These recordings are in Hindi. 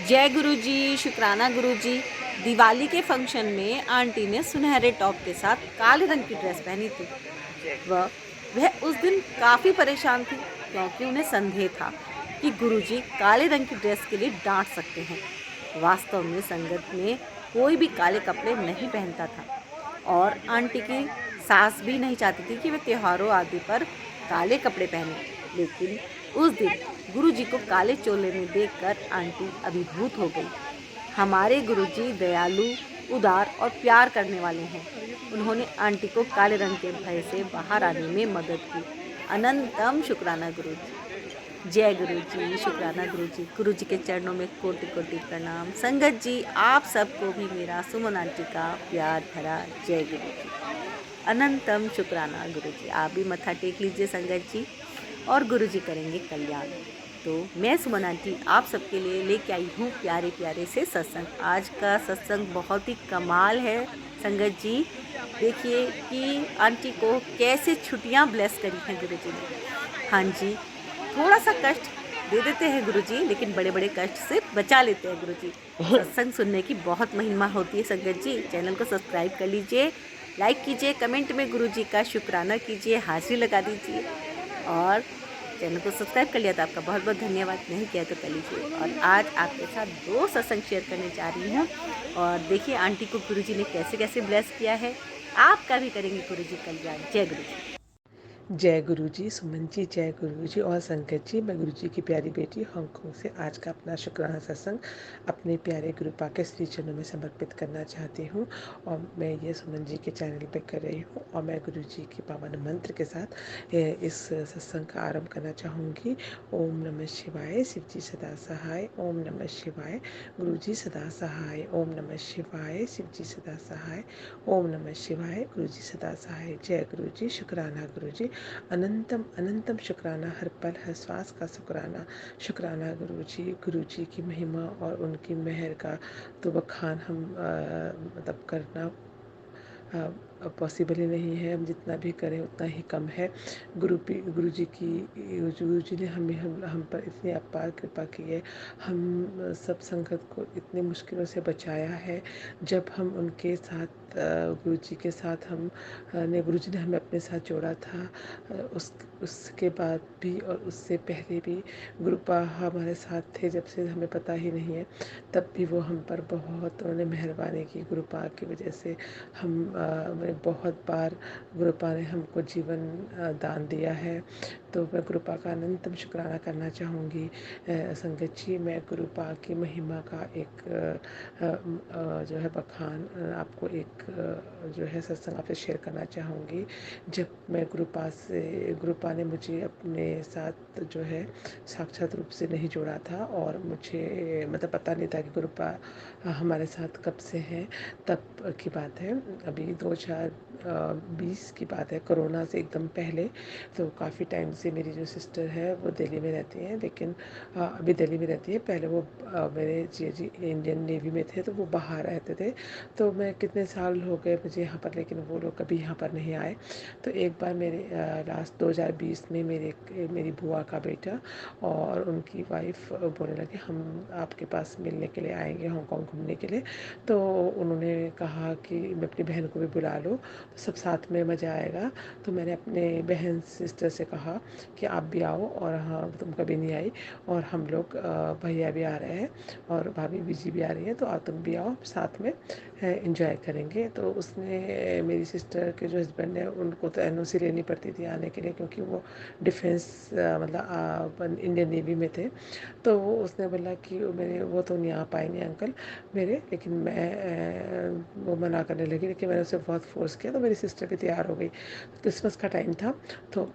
जय गुरुजी, शुक्राना गुरुजी। दिवाली के फंक्शन में आंटी ने सुनहरे टॉप के साथ काले रंग की ड्रेस पहनी थी। वह वह उस दिन काफ़ी परेशान थी क्योंकि उन्हें संदेह था कि गुरुजी काले रंग की ड्रेस के लिए डांट सकते हैं। वास्तव में संगत में कोई भी काले कपड़े नहीं पहनता था और आंटी की सास भी नहीं चाहती थी कि वे त्योहारों आदि पर काले कपड़े पहने। लेकिन उस दिन गुरुजी को काले चोले में देखकर आंटी अभिभूत हो गई। हमारे गुरुजी दयालु, उदार और प्यार करने वाले हैं। उन्होंने आंटी को काले रंग के भय से बाहर आने में मदद की। अनंतम शुक्राना गुरुजी। जय गुरुजी, शुक्राना गुरुजी। गुरुजी के चरणों में कोटि कोटि प्रणाम। संगत जी, आप सबको भी मेरा सुमन आंटी का प्यार भरा जय गुरुजी। अनंतम शुक्राना गुरुजी। आप भी मत्था टेक लीजिए संगत जी, और गुरुजी करेंगे कल्याण। तो मैं सुमन आंटी आप सबके लिए लेके आई हूँ प्यारे प्यारे से सत्संग। आज का सत्संग बहुत ही कमाल है संगत जी। देखिए कि आंटी को कैसे छुट्टियाँ ब्लेस करी हैं गुरुजी ने। हाँ जी, थोड़ा सा कष्ट दे देते हैं गुरुजी, लेकिन बड़े बड़े कष्ट से बचा लेते हैं गुरुजी। सत्संग सुनने की बहुत महिमा होती है संगत जी। चैनल को सब्सक्राइब कर लीजिए, लाइक कीजिए, कमेंट में गुरुजी का शुक्राना कीजिए, हाजिरी लगा दीजिए। और चैनल को सब्सक्राइब कर लिया तो आपका बहुत बहुत धन्यवाद, नहीं किया तो कर लीजिए। और आज आपके साथ 2 सत्संग शेयर करने जा रही हूँ। और देखिए आंटी को गुरुजी ने कैसे कैसे ब्लेस किया है। आपका भी करेंगे गुरुजी कल्याण। जय गुरुजी। जय गुरुजी, सुमन जी, जय गुरुजी और संगत जी। मैं गुरुजी की प्यारी बेटी हांगकांग से आज का अपना शुक्राना सत्संग अपने प्यारे गुरुपा के श्री चरणों में समर्पित करना चाहती हूँ। और मैं ये सुमन जी के चैनल पे कर रही हूँ और मैं गुरुजी के पावन मंत्र के साथ इस सत्संग का आरंभ करना चाहूँगी। ओम नमः शिवाय, शिव जी सदा सहाय। ओम नमः शिवाय, गुरुजी सदा सहाय। ओम नमः शिवाय, शिव जी सदा सहाय। ओम नमः शिवाय, गुरुजी सदा सहाय। जय गुरुजी, शुक्राना गुरुजी। अनंतम अनंतम शुक्राना, हर पल हर श्वास का शुक्राना। शुक्राना गुरुजी की महिमा और उनकी मेहर का तो बखान हम मतलब करना पॉसिबल ही नहीं है। हम जितना भी करें उतना ही कम है। गुरु जी ने हम पर इतनी अपार कृपा की है। हम सब संगत को इतनी मुश्किलों से बचाया है। जब हम उनके साथ गुरु जी के साथ गुरु जी ने हमें अपने साथ जोड़ा था, उसके बाद भी और उससे पहले भी गुरुपा हमारे साथ थे जब से हमें पता ही नहीं है। तब भी वो हम पर बहुत उन्होंने मेहरबानी की। गुरुपा की वजह से हम बहुत बार गुरुपा ने हमको जीवन दान दिया है। तो मैं गुरुपा का अनंतम शुक्राना करना चाहूँगी। संगत जी, मैं गुरुपा की महिमा का एक जो है बखान आपको एक जो है सत्संग आपसे शेयर करना चाहूँगी। जब मैं गुरुपा ने मुझे अपने साथ जो है साक्षात रूप से नहीं जोड़ा था और मुझे मतलब पता नहीं था कि गुरुपा हमारे साथ कब से हैं। तब की बात है, अभी 2020 की बात है, कोरोना से एकदम पहले। तो काफ़ी टाइम से मेरी जो सिस्टर है वो दिल्ली में रहती हैं, लेकिन अभी दिल्ली में रहती है। पहले वो मेरे जी इंडियन नेवी में थे, तो वो बाहर रहते थे। तो मैं कितने साल हो गए मुझे यहाँ पर, लेकिन वो लोग कभी यहाँ पर नहीं आए। तो एक बार मेरे लास्ट 2020 में मेरी बुआ का बेटा और उनकी वाइफ बोलने लगे हम आपके पास मिलने के लिए आएंगे, हांगकांग घूमने के लिए। तो उन्होंने कहा कि मैं अपनी बहन को भी बुला लो, तो सब साथ में मज़ा आएगा। तो मैंने अपने बहन सिस्टर से कहा कि आप भी आओ, और हाँ तुम कभी नहीं आई, और हम लोग भैया भी आ रहे हैं और भाभी बीजी भी आ रही है, तो आओ तुम भी आओ, साथ में इंजॉय करेंगे। तो उसने मेरी सिस्टर के जो हस्बैंड है उनको तो एनओसी लेनी पड़ती थी आने के लिए, क्योंकि वो डिफेंस मतलब इंडियन नेवी में थे। तो उसने बोला कि वो तो नहीं आ पाएंगे अंकल मेरे, लेकिन वो मना करने लगी, लेकिन मैंने उसे बहुत फोर्स किया। तो मेरी सिस्टर भी तैयार हो गई। क्रिसमस का टाइम था, तो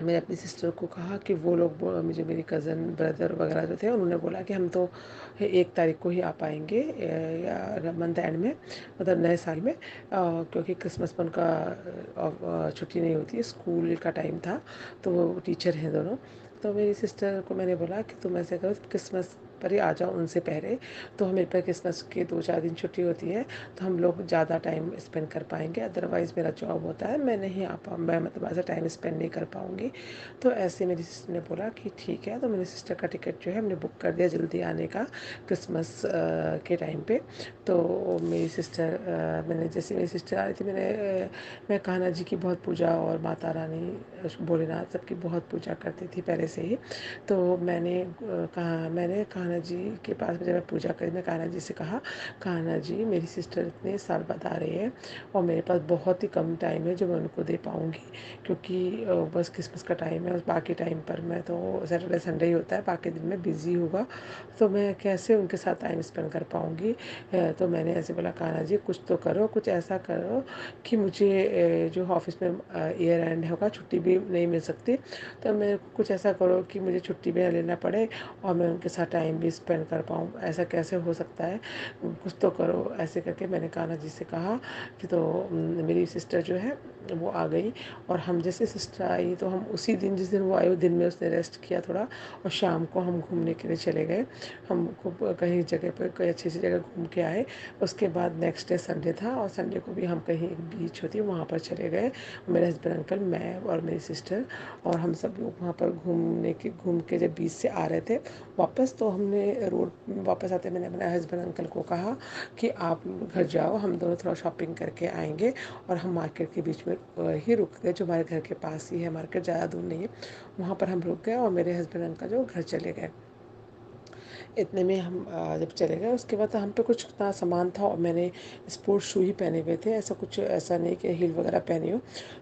मैंने अपनी सिस्टर को कहा कि वो लोग मुझे मेरी कज़न ब्रदर वगैरह जो थे उन्होंने बोला कि हम तो 1 तारीख को ही आ पाएंगे या मंथ एंड में, मतलब नए साल में, क्योंकि क्रिसमस पर उनका छुट्टी नहीं होती है, स्कूल का टाइम था। तो वो टीचर हैं दोनों। तो मेरी सिस्टर को मैंने बोला कि तुम ऐसे करो, क्रिसमस पर ही आ जाओ उनसे पहले, तो मेरे पास क्रिसमस के 2-4 दिन छुट्टी होती है, तो हम लोग ज़्यादा टाइम स्पेंड कर पाएँगे। अदरवाइज़ मेरा जॉब होता है, मैं नहीं आ पाऊँ, मैं मतलब ऐसा टाइम स्पेंड नहीं कर पाऊँगी। तो ऐसे मेरी सिस्टर ने बोला कि ठीक है, तो मेरी सिस्टर का टिकट जो है हमने बुक कर दिया जल्दी आने का क्रिसमस के टाइम पे। तो मेरी सिस्टर मैंने जैसे मेरी सिस्टर आ रही थी, मैं कान्हा जी की बहुत पूजा और माता रानी, भोलेनाथ सबकी बहुत पूजा करती थी पहले से ही। तो मैंने कान्हा जी के पास जब मैं पूजा करी, मैं कान्हा जी से कहा, कान्हा जी मेरी सिस्टर इतने साल बाद आ रही है और मेरे पास बहुत ही कम टाइम है जो मैं उनको दे पाऊँगी, क्योंकि बस क्रिसमस का टाइम है और बाकी टाइम पर मैं तो सैटरडे संडे ही होता है, बाकी दिन में बिज़ी होगा, तो मैं कैसे उनके साथ टाइम स्पेंड कर पाऊँगी। तो मैंने ऐसे बोला, कान्हा जी कुछ तो करो, कुछ ऐसा करो कि मुझे जो ऑफिस में ईयर एंड होगा, छुट्टी भी नहीं मिल सकती, तो मैं कुछ ऐसा करो कि मुझे छुट्टी भी ना लेना पड़े और मैं उनके साथ टाइम भी स्पेंड कर पाऊँ। ऐसा कैसे हो सकता है, कुछ तो करो। ऐसे करके मैंने कान्हा जी से कहा कि तो मेरी सिस्टर जो है वो आ गई, और हम जैसे सिस्टर आई तो हम उसी दिन, जिस दिन वो आई, वो दिन में उसने रेस्ट किया थोड़ा, और शाम को हम घूमने के लिए चले गए। हम खूब कहीं जगह पर कोई अच्छी सी जगह घूम के आए। उसके बाद नेक्स्ट डे संडे था, और संडे को भी हम कहीं एक बीच होती है वहाँ पर चले गए, मेरे हस्बैंड अंकल, मैं और मेरी सिस्टर, और हम सब लोग वहाँ पर घूम के जब बीच से आ रहे थे वापस, तो हमने रोड वापस आते मैंने अपने हस्बैंड अंकल को कहा कि आप घर जाओ, हम दोनों थोड़ा शॉपिंग करके आएंगे, और हम मार्केट के बीच में ही रुक गए, जो हमारे घर के पास ही है मार्केट, ज़्यादा दूर नहीं है। वहाँ पर हम रुक गए और मेरे हस्बैंड अंकल जो घर चले गए। इतने में हम जब चले गए, उसके बाद हम पे कुछ इतना सामान था और मैंने स्पोर्ट्स शू ही पहने हुए थे, ऐसा नहीं कि हील वगैरह पहनी हो।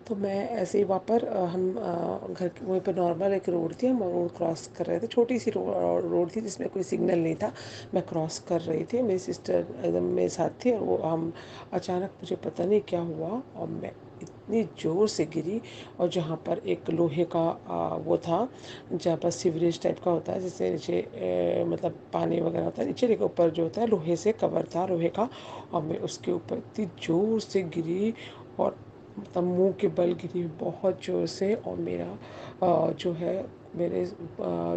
तो मैं ऐसे ही वहाँ पर हम घर के वहीं पर नॉर्मल एक रोड थी, हम रोड क्रॉस कर रहे थे, छोटी सी रोड थी जिसमें कोई सिग्नल नहीं था। मैं क्रॉस कर रही थी, मेरी सिस्टर एकदम मेरे साथ थी, और वो हम अचानक, मुझे पता नहीं क्या हुआ, और मैं इतनी ज़ोर से गिरी, और जहाँ पर एक लोहे का वो था, जहाँ पर सीवरेज टाइप का होता है, जैसे नीचे मतलब पानी वगैरह होता है नीचे, लेकिन ऊपर जो होता है लोहे से कवर था, लोहे का, और मैं उसके ऊपर इतनी ज़ोर से गिरी, और मतलब मुंह के बल गिरी बहुत ज़ोर से, और मेरा जो है मेरे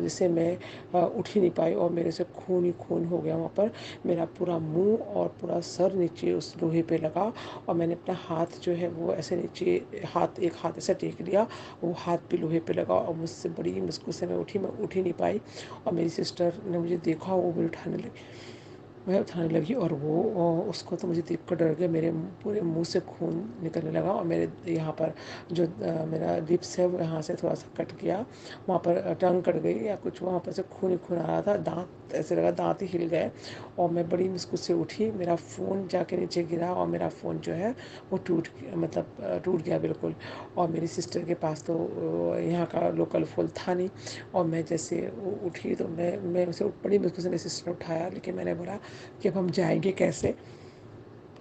जिससे मैं उठ ही नहीं पाई, और मेरे से खून ही खून हो गया वहाँ पर। मेरा पूरा मुंह और पूरा सर नीचे उस लोहे पे लगा, और मैंने अपना हाथ जो है वो ऐसे नीचे, एक हाथ ऐसे टेक लिया, वो हाथ भी लोहे पे लगा, और मुझसे बड़ी मुश्किल से मैं उठ ही नहीं पाई। और मेरी सिस्टर ने मुझे देखा, वो मुझे उठाने लगी, वह उठाने लगी, और वो उसको तो मुझे देख कर डर गया, मेरे पूरे मुंह से खून निकलने लगा, और मेरे यहाँ पर जो मेरा लिप्स है वो यहाँ से थोड़ा सा कट गया, वहाँ पर टंग कट गई या कुछ, वहाँ पर से खून ही खून आ रहा था, दांत ऐसे लगा दांत ही हिल गए, और मैं बड़ी मुश्किल से उठी, मेरा फ़ोन जाके नीचे गिरा, और मेरा फ़ोन जो है वो टूट गया बिल्कुल। और मेरी सिस्टर के पास तो यहाँ का लोकल फ़ोन था नहीं, और मैं जैसे उठी तो मैं उसे बड़ी मुश्किल से मेरी सिस्टर ने उठाया, लेकिन मैंने बोला कि अब हम जाएंगे कैसे,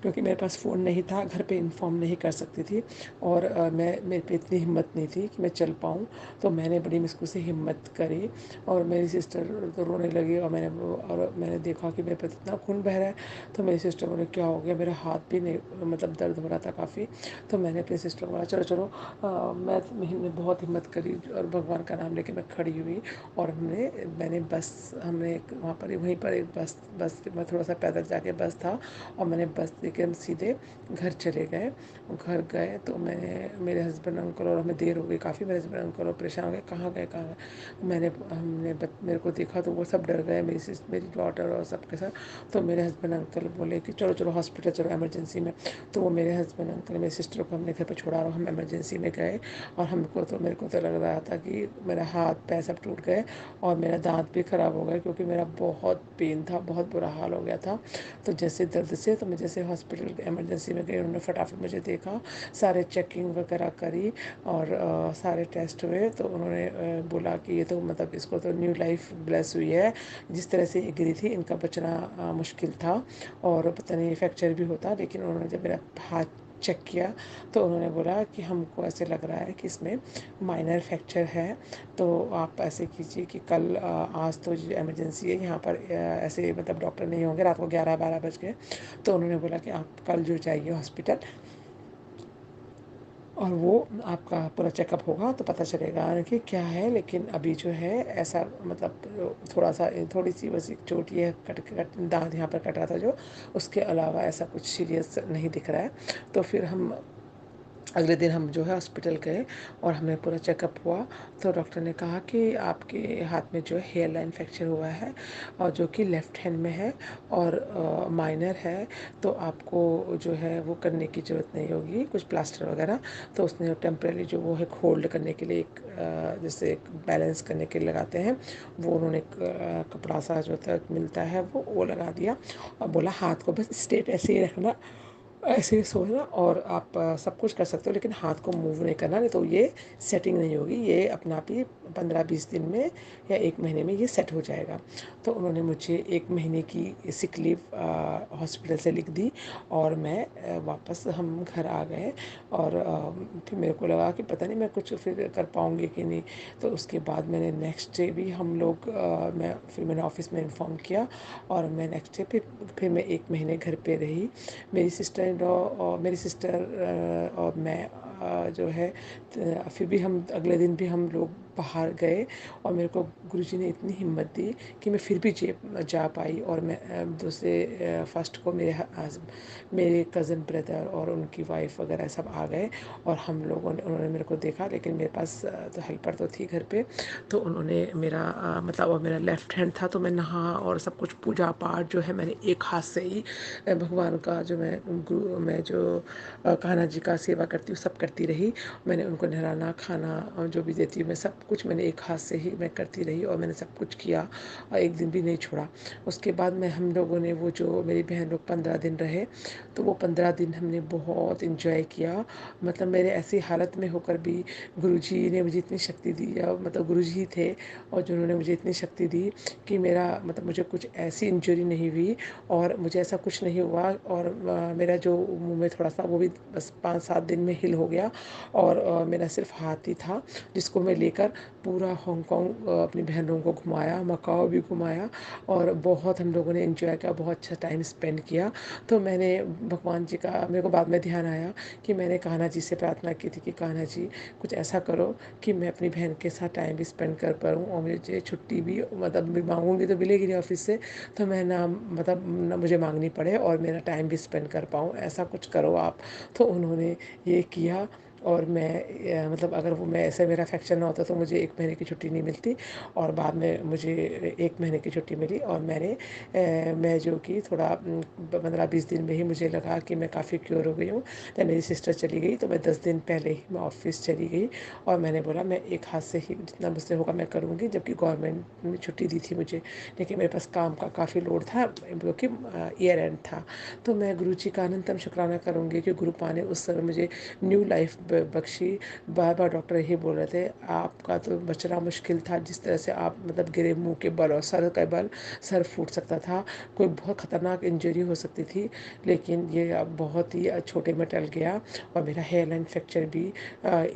क्योंकि मेरे पास फ़ोन नहीं था, घर पे इन्फॉर्म नहीं कर सकती थी, और मेरे पे इतनी हिम्मत नहीं थी कि मैं चल पाऊँ। तो मैंने बड़ी मुश्किल से हिम्मत करी, और मेरी सिस्टर तो रोने लगी, और मैंने देखा कि मेरे पे इतना खून बह रहा है। तो मेरी सिस्टर बोले क्या हो गया, मेरा हाथ भी नहीं मतलब दर्द हो रहा था काफ़ी। तो मैंने अपनी सिस्टर को बोला चलो चलो, मैंने बहुत हिम्मत करी, और भगवान का नाम लेके मैं खड़ी हुई, और हमने वहाँ पर वहीं पर एक बस में थोड़ा सा पैदल जाके बस था, और मैंने बस लेके हम सीधे घर चले गए। घर गए तो मेरे हस्बैंड अंकल और हमें देर हो गई काफ़ी, मेरे हस्बैंड अंकल और परेशान हो गए, कहाँ गए। मेरे को देखा तो वो सब डर गए, मेरी डॉटर और सबके साथ। तो मेरे हस्बैंड अंकल बोले कि चलो चलो हॉस्पिटल चलो, इमरजेंसी में। तो वो मेरे हस्बैंड अंकल मेरी सिस्टर को हमने घर पर छोड़ा, और हम इमरजेंसी में गए, और मेरे को तो लग रहा था कि मेरा हाथ पैर सब टूट गए, और मेरा दांत भी ख़राब हो गया, क्योंकि मेरा बहुत पेन था, बहुत बुरा हाल हो गया था। तो जैसे दर्द से, तो मैं जैसे हॉस्पिटल इमरजेंसी में गई, उन्होंने फटाफट मुझे देखा, सारे चेकिंग वगैरह करी, और सारे टेस्ट हुए, तो उन्होंने बोला कि ये तो मतलब इसको तो न्यू लाइफ ब्लेस हुई है, जिस तरह से ये गिरी थी इनका बचना मुश्किल था, और पता नहीं फ्रैक्चर भी होता। लेकिन उन्होंने जब मेरा हाथ चेक किया, तो उन्होंने बोला कि हमको ऐसे लग रहा है कि इसमें माइनर फ्रैक्चर है, तो आप ऐसे कीजिए कि कल आज तो इमरजेंसी है यहाँ पर, ऐसे मतलब डॉक्टर नहीं होंगे, रात को 11-12 बज गए। तो उन्होंने बोला कि आप कल जो जाइए हॉस्पिटल, और वो आपका पूरा चेकअप होगा तो पता चलेगा कि क्या है। लेकिन अभी जो है ऐसा मतलब थोड़ा-सा थोड़ी-सी बस एक चोट ये है, दाँत यहाँ पर कट रहा था जो, उसके अलावा ऐसा कुछ सीरियस नहीं दिख रहा है। तो फिर हम अगले दिन हम जो है हॉस्पिटल गए और हमें पूरा चेकअप हुआ। तो डॉक्टर ने कहा कि आपके हाथ में जो है हेयर लाइन फ्रैक्चर हुआ है और जो कि लेफ़्ट हैंड में है और माइनर है। तो आपको जो है वो करने की ज़रूरत नहीं होगी, कुछ प्लास्टर वगैरह। तो उसने टेम्परेरी जो वो है होल्ड करने के लिए एक जैसे एक बैलेंस करने के लिए लगाते हैं, वो उन्होंने एक कपड़ा सा जो होता है मिलता है वो लगा दिया और बोला हाथ को बस स्ट्रेट ऐसे ही रखना, ऐसे ही सोना और आप सब कुछ कर सकते हो लेकिन हाथ को मूव नहीं करना, नहीं तो ये सेटिंग नहीं होगी, ये अपने आप ही 15-20 दिन में या 1 महीने में ये सेट हो जाएगा। तो उन्होंने मुझे 1 महीने की सिक लीव हॉस्पिटल से लिख दी और मैं वापस हम घर आ गए और फिर मेरे को लगा कि पता नहीं मैं कुछ फिर कर पाऊँगी कि नहीं। तो उसके बाद मैंने नेक्स्ट डे भी हम लोग मैंने ऑफ़िस में इन्फॉर्म किया और मैं नेक्स्ट डे फिर मैं 1 महीने घर पे रही। मेरी सिस्टर इन लॉ और मेरी सिस्टर और मैं जो है फिर भी हम अगले दिन भी हम लोग बाहर गए और मेरे को गुरुजी ने इतनी हिम्मत दी कि मैं फिर भी जा पाई और मैं दूसरे फर्स्ट को मेरे कज़न ब्रदर और उनकी वाइफ वगैरह सब आ गए और हम लोगों ने उन्होंने मेरे को देखा, लेकिन मेरे पास तो हेल्पर तो थी घर पे। तो उन्होंने मेरा मतलब और मेरा लेफ़्ट हैंड था तो मैं नहा और सब कुछ पूजा पाठ जो है मैंने एक हाथ से ही भगवान का जो मैं जो कान्हा जी का सेवा करती हूँ सब करती रही। मैंने उनको नहलाना खाना और जो भी देती हूँ मैं सब कुछ मैंने एक हाथ से ही मैं करती रही और मैंने सब कुछ किया और एक दिन भी नहीं छोड़ा। उसके बाद मैं हम लोगों ने वो जो मेरी बहन लोग 15 दिन रहे, तो वो 15 दिन हमने बहुत इन्जॉय किया। मतलब मेरे ऐसी हालत में होकर भी गुरुजी ने मुझे इतनी शक्ति दी, मतलब गुरुजी ही थे और जिन्होंने मुझे इतनी शक्ति दी कि मेरा मतलब मुझे कुछ ऐसी इंजरी नहीं हुई और मुझे ऐसा कुछ नहीं हुआ और मेरा जो मुँह में थोड़ा-सा वो भी बस 5-7 दिन में हील हो गया और मेरा सिर्फ़ हाथ ही था जिसको मैं लेकर पूरा हांगकांग अपनी बहन लोगों को घुमाया, मकाओ भी घुमाया और बहुत हम लोगों ने एन्जॉय किया, बहुत अच्छा टाइम स्पेंड किया। तो मैंने भगवान जी का मेरे को बाद में ध्यान आया कि मैंने कान्हा जी से प्रार्थना की थी कि कान्हा जी कुछ ऐसा करो कि मैं अपनी बहन के साथ टाइम भी स्पेंड कर पाऊँ और मुझे छुट्टी भी मतलब माँगूँगी तो मिलेगी नहीं ऑफ़िस से, तो मैं ना मतलब ना मुझे माँगनी पड़े और मेरा टाइम भी स्पेंड कर पाऊँ, ऐसा कुछ करो आप। तो उन्होंने ये किया और मैं मतलब अगर वो मैं ऐसे मेरा फ्रैक्चर ना होता तो मुझे 1 महीने की छुट्टी नहीं मिलती और बाद में मुझे 1 महीने की छुट्टी मिली और मैं जो कि थोड़ा 15-20 दिन में ही मुझे लगा कि मैं काफ़ी क्योर हो गई हूँ। तब मेरी सिस्टर चली गई तो मैं 10 दिन पहले ही मैं ऑफ़िस चली गई और मैंने बोला मैं एक हाथ से ही जितना मुझसे होगा मैं करूँगी, जबकि गवर्नमेंट ने छुट्टी दी थी मुझे। लेकिन मेरे पास काम का काफ़ी लोड था क्योंकि ईयर एंड था। तो मैं गुरुजी का अनंतम शुक्राना करूँगी कि गुरुपा ने उस समय मुझे न्यू लाइफ़ बख्शी। बार-बार डॉक्टर यही बोल रहे थे, आपका तो बचना मुश्किल था, जिस तरह से आप मतलब गिरे मुँह के बल और सर के बल, सर फूट सकता था, कोई बहुत ख़तरनाक इंजरी हो सकती थी। लेकिन ये अब बहुत ही छोटे में टल गया और मेरा हेयर लाइन फ्रैक्चर भी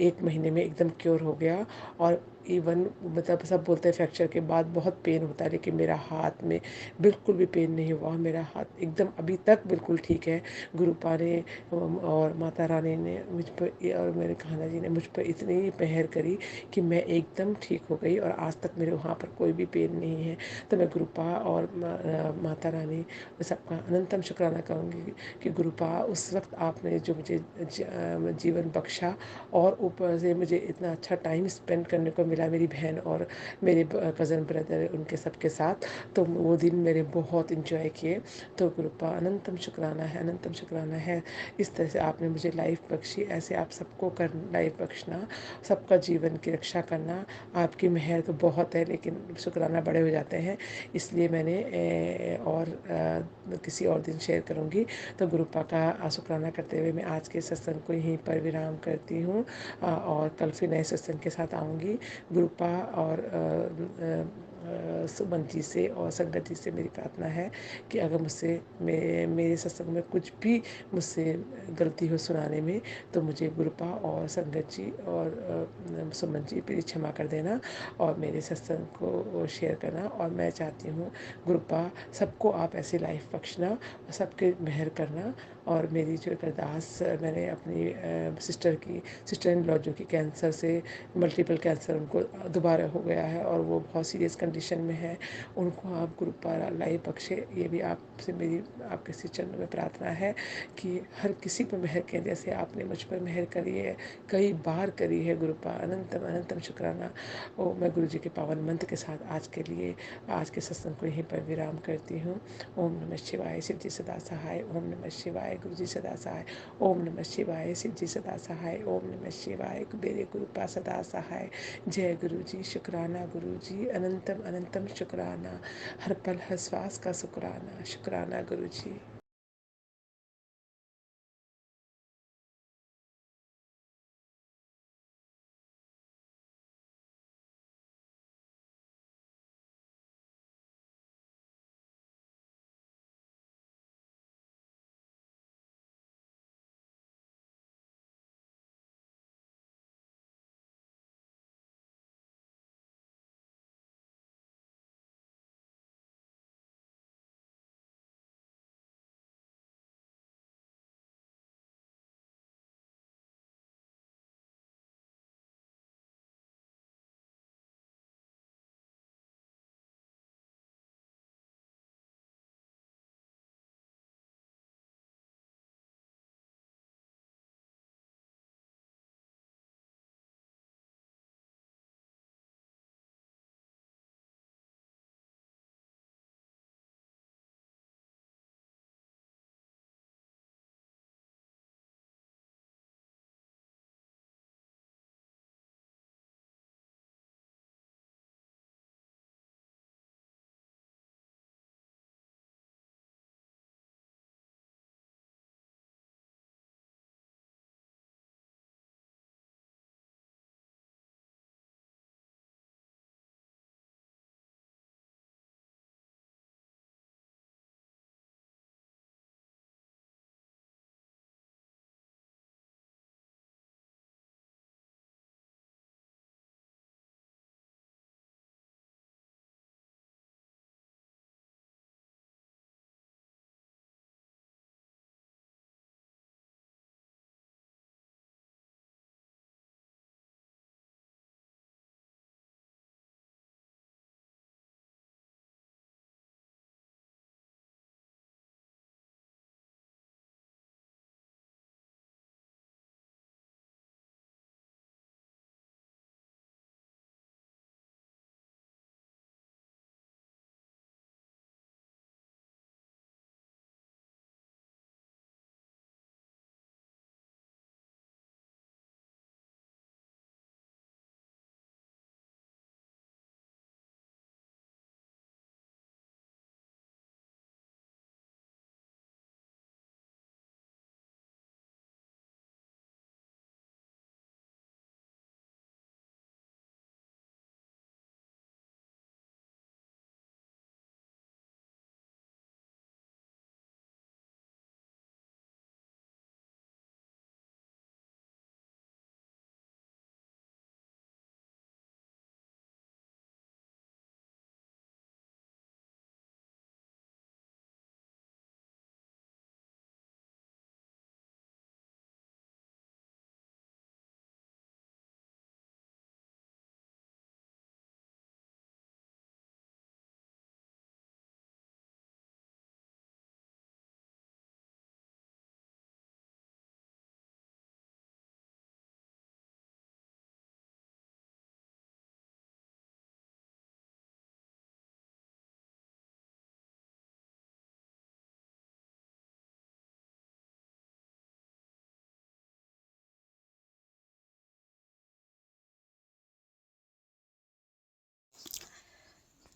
1 महीने में एकदम क्योर हो गया और इवन मतलब सब बोलते हैं फ्रैक्चर के बाद बहुत पेन होता है, लेकिन मेरा हाथ में बिल्कुल भी पेन नहीं हुआ। मेरा हाथ एकदम अभी तक बिल्कुल ठीक है। गुरुपा ने और माता रानी ने मुझ पर और मेरे कान्हा जी ने मुझ पर इतनी मेहर करी कि मैं एकदम ठीक हो गई और आज तक मेरे वहाँ पर कोई भी पेन नहीं है। तो मैं गुरुपा और माता रानी सबका अनंतम शुक्राना करूँगी कि गुरुपा उस वक़्त आपने जो मुझे जीवन बख्शा और ऊपर से मुझे इतना अच्छा टाइम स्पेंड करने को मिला मेरी बहन और मेरे कज़न ब्रदर उनके सबके साथ। तो वो दिन मेरे बहुत एन्जॉय किए। तो गुरुपा अनंतम शुक्राना है। इस तरह से आपने मुझे लाइफ़ बख्शी, ऐसे आप सबको लाइफ़ बख्शना, सबका जीवन की रक्षा करना, आपकी मेहर तो बहुत है लेकिन शुक्राना बड़े हो जाते हैं। इसलिए मैंने और किसी और दिन शेयर करूँगी। तो गुरुपा का शुक्राना करते हुए मैं आज के सत्संग को यहीं पर विराम करती हूँ और कल फिर नए सत्संग के साथ आऊँगी। गुरुपा और सुमन जी से और संगत जी से मेरी प्रार्थना है कि अगर मुझसे मेरे सत्संग में कुछ भी मुझसे गलती हो सुनाने में तो मुझे गुरुपा और संगत जी और सुमन जी प्लीज़ क्षमा कर देना और मेरे सत्संग को शेयर करना। और मैं चाहती हूँ गुरुपा सबको आप ऐसी लाइफ बख्शना, सबके मेहर करना और मेरी जो एक अरदास मैंने अपनी सिस्टर इन लॉ जो कि कैंसर से, मल्टीपल कैंसर उनको दोबारा हो गया है और वो बहुत सीरियस कंडीशन में है, उनको आप गुरुपारा लाइव बख्शे। ये भी आपसे मेरी आपके श्री चरणों में प्रार्थना है कि हर किसी पर मेहर करें, जैसे आपने मुझ पर मेहर करी है, कई बार करी है गुरुपा। अनंतम अनंतम शुक्राना। मैं गुरु जी के पावन मंत्र के साथ आज के सत्संग को यहीं पर विराम करती हूँ। ओम नमः शिवाय, शिव जी सदा सहाय। ओम नमः शिवाय, गुरु जी सदा सहाय। ओम नमः शिवाय, शिव जी सदा सहाय। ओम नमः शिवाय, मेरे गुरुपा सदा सहाय। जय गुरु जी, शुक्राना गुरु जी, अनंतम अनंतम शुक्राना। हर पल हर श्वास का शुक्राना, शुक्राना गुरु जी।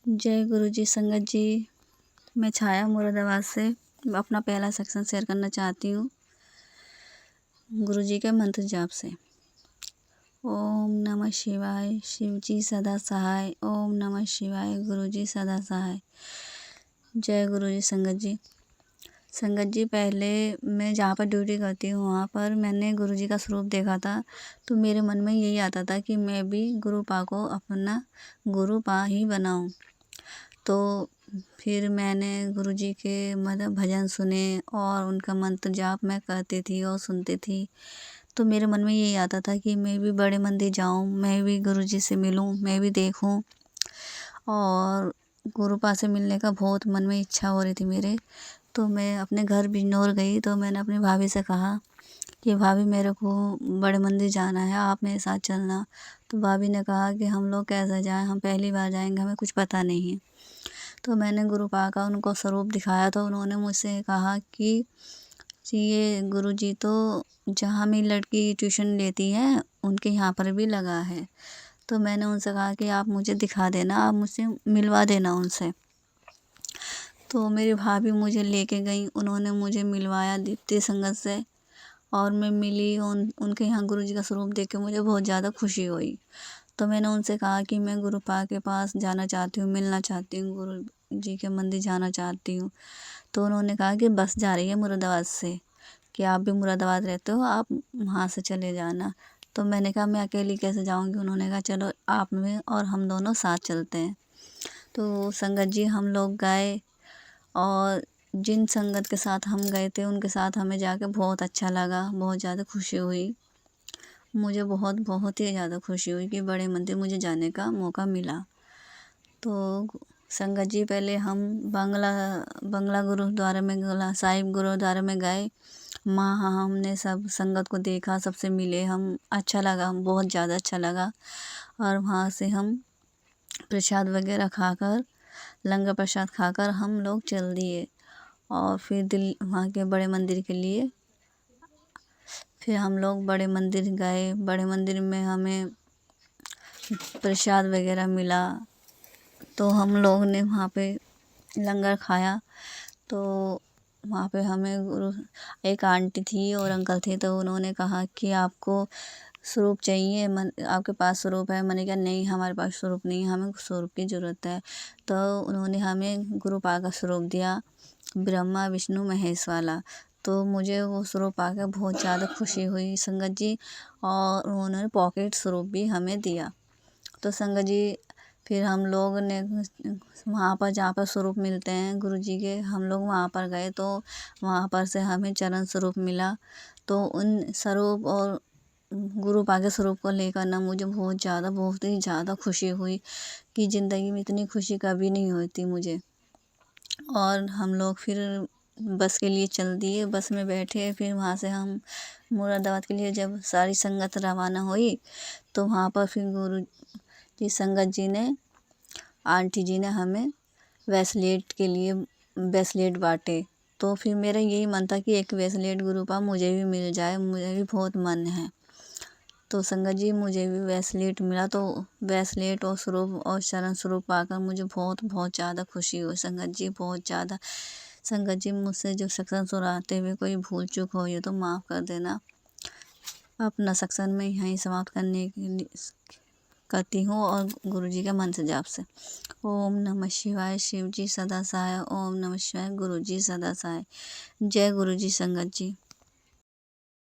जय गुरु जी। संगत जी, मैं छाया मुरादाबाद से अपना पहला सेक्शन शेयर करना चाहती हूँ गुरु जी के मंत्र जाप से। ओम नमः शिवाय, शिव जी सदा सहाय। ओम नमः शिवाय, गुरु जी सदा सहाय। जय गुरु जी। संगत जी, पहले मैं जहाँ पर ड्यूटी करती हूँ वहाँ पर मैंने गुरु जी का स्वरूप देखा था, तो मेरे मन में यही आता था कि मैं भी गुरुपा को अपना गुरुपा ही बनाऊँ। तो फिर मैंने गुरुजी के मतलब भजन सुने और उनका मंत्र जाप मैं करती थी और सुनती थी। तो मेरे मन में यही आता था कि मैं भी बड़े मंदिर जाऊँ, मैं भी गुरुजी से मिलूँ, मैं भी देखूँ। और गुरुपा से मिलने का बहुत मन में इच्छा हो रही थी मेरे। तो मैं अपने घर बिजनौर गई तो मैंने अपनी भाभी से कहा कि भाभी मेरे को बड़े मंदिर जाना है, आप मेरे साथ चलना। तो भाभी ने कहा कि हम लोग कैसे जाएं, हम पहली बार जाएंगे, हमें कुछ पता नहीं है। तो मैंने गुरुपा का उनको स्वरूप दिखाया तो उन्होंने मुझसे कहा कि ये गुरुजी तो जहाँ मेरी लड़की ट्यूशन लेती है उनके यहाँ पर भी लगा है। तो मैंने उनसे कहा कि आप मुझे दिखा देना, आप मुझसे मिलवा देना उनसे। तो मेरी भाभी मुझे लेके गई, उन्होंने मुझे मिलवाया दीप्ति संगत से और मैं मिली उनके यहाँ गुरुजी का स्वरूप देख के मुझे बहुत ज़्यादा खुशी हुई। तो मैंने उनसे कहा कि मैं गुरुपा के पास जाना चाहती हूँ, मिलना चाहती हूँ, गुरुजी के मंदिर जाना चाहती हूँ। तो उन्होंने कहा कि बस जा रही है मुरादाबाद से, कि आप भी मुरादाबाद रहते हो, आप वहाँ से चले जाना। तो मैंने कहा मैं अकेली कैसे जाऊँगी। उन्होंने कहा चलो आप में और हम दोनों साथ चलते हैं। तो संगत जी हम लोग गए और जिन संगत के साथ हम गए थे उनके साथ हमें जाके बहुत अच्छा लगा, बहुत ज़्यादा खुशी हुई। मुझे बहुत बहुत ही ज़्यादा खुशी हुई कि बड़े मंदिर मुझे जाने का मौका मिला। तो संगत जी पहले हम बंगला गुरुद्वारा में, बंगला साहिब गुरुद्वारा में गए। वहाँ हमने सब संगत को देखा, सबसे मिले हम, अच्छा लगा, बहुत ज़्यादा अच्छा लगा। और वहाँ से हम प्रसाद वगैरह खाकर, लंगर प्रसाद खाकर हम लोग चल दिए और फिर वहाँ के बड़े मंदिर के लिए फिर हम लोग बड़े मंदिर गए। बड़े मंदिर में हमें प्रसाद वगैरह मिला तो हम लोग ने वहाँ पे लंगर खाया। तो वहाँ पे हमें एक आंटी थी और अंकल थे, तो उन्होंने कहा कि आपको स्वरूप चाहिए, आपके पास स्वरूप है? मैंने कहा नहीं, हमारे पास स्वरूप नहीं है, हमें स्वरूप की ज़रूरत है। तो उन्होंने हमें गुरुपा का स्वरूप दिया, ब्रह्मा विष्णु महेश वाला। तो मुझे वो स्वरूप पाकर बहुत ज़्यादा खुशी हुई संगत जी। और उन्होंने पॉकेट स्वरूप भी हमें दिया। तो संगत जी फिर हम लोग ने वहाँ पर जहाँ पर स्वरूप मिलते हैं गुरुजी के, हम लोग वहाँ पर गए तो वहाँ पर से हमें चरण स्वरूप मिला। तो उन स्वरूप और गुरुपा के स्वरूप को लेकर ना मुझे बहुत ही ज़्यादा खुशी हुई कि ज़िंदगी में इतनी खुशी कभी नहीं हुई थी मुझे। और हम लोग फिर बस के लिए चल दिए, बस में बैठे। फिर वहाँ से हम मुरादाबाद के लिए जब सारी संगत रवाना हुई तो वहाँ पर फिर गुरु जी संगत जी ने, आंटी जी ने हमें ब्रेसलेट के लिए ब्रेसलेट बाँटे। तो फिर मेरा यही मन था कि एक ब्रेसलेट गुरुपा मुझे भी मिल जाए, मुझे भी बहुत मन है। तो संगत जी मुझे भी ब्रेसलेट मिला। तो ब्रेसलेट और स्वरूप और चरण स्वरूप पाकर मुझे बहुत बहुत ज़्यादा खुशी हुई संगत जी, बहुत ज़्यादा। संगत जी मुझसे जो सत्संग सुनाते हुए कोई भूल चूक हो ये तो माफ़ कर देना। अपना सत्संग में यहीं समाप्त करती हूँ और गुरुजी के मंत्र जाप से। ओम नमः शिवाय, शिव जी सदा सहाय। ओम नमः शिवाय, गुरुजी सदा सहाय। जय गुरुजी संगत जी।